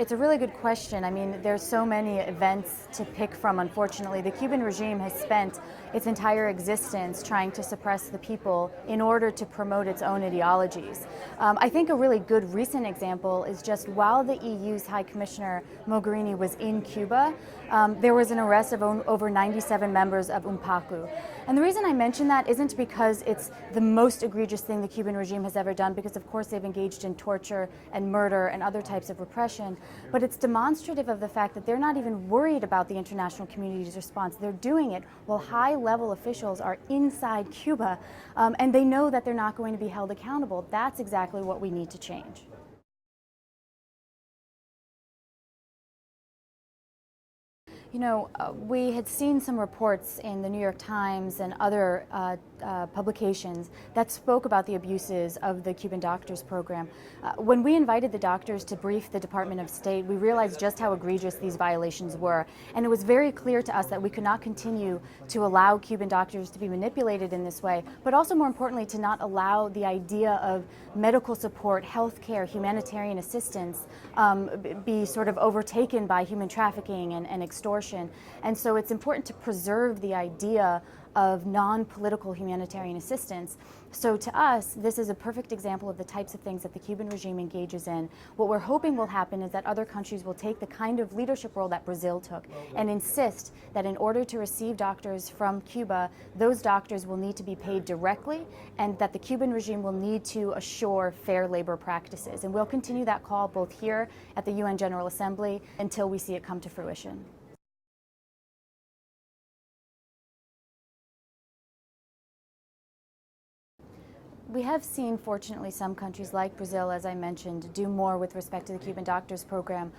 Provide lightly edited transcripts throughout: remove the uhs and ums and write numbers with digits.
it's a really good question. I mean, there's so many events to pick from, unfortunately. The Cuban regime has spent its entire existence trying to suppress the people in order to promote its own ideologies. I think a really good recent example is just while the EU's High Commissioner Mogherini was in Cuba, there was an arrest of over 97 members of UNPACU. And the reason I mention that isn't because it's the most egregious thing the Cuban regime has ever done, because of course they've engaged in torture and murder and other types of repression, but it's demonstrative of the fact that they're not even worried about the international community's response. They're doing it while high-level officials are inside Cuba, and they know that they're not going to be held accountable. That's exactly what we need to change. You know, we had seen some reports in the New York Times and other publications that spoke about the abuses of the Cuban doctors program. When we invited the doctors to brief the Department of State, we realized just how egregious these violations were. And it was very clear to us that we could not continue to allow Cuban doctors to be manipulated in this way, but also more importantly, to not allow the idea of medical support, health care, humanitarian assistance be sort of overtaken by human trafficking and extortion. And so it's important to preserve the idea of non-political humanitarian assistance. So to us, this is a perfect example of the types of things that the Cuban regime engages in. What we're hoping will happen is that other countries will take the kind of leadership role that Brazil took and insist that in order to receive doctors from Cuba, those doctors will need to be paid directly, and that the Cuban regime will need to assure fair labor practices. And we'll continue that call both here at the UN General Assembly until we see it come to fruition. We have seen, fortunately, some countries like Brazil, as I mentioned, do more with respect to the Cuban doctors program.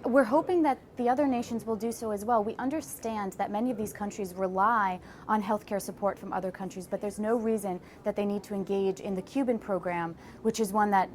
We're hoping that the other nations will do so as well. We understand that many of these countries rely on healthcare support from other countries, but there's no reason that they need to engage in the Cuban program, which is one that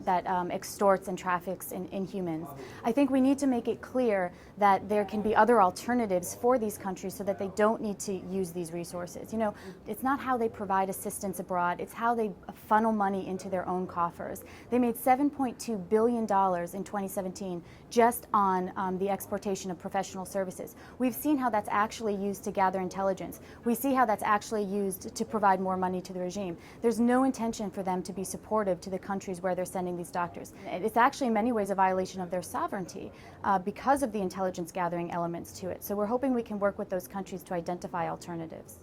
extorts and traffics in humans. I think we need to make it clear that there can be other alternatives for these countries so that they don't need to use these resources. You know, it's not how they provide assistance abroad, it's how they funnel money into their own coffers. They made $7.2 billion in 2017 just on the exportation of professional services. We've seen how that's actually used to gather intelligence. We see how that's actually used to provide more money to the regime. There's no intention for them to be supportive to the countries where they're sending these doctors. It's actually in many ways a violation of their sovereignty because of the intelligence gathering elements to it. So we're hoping we can work with those countries to identify alternatives.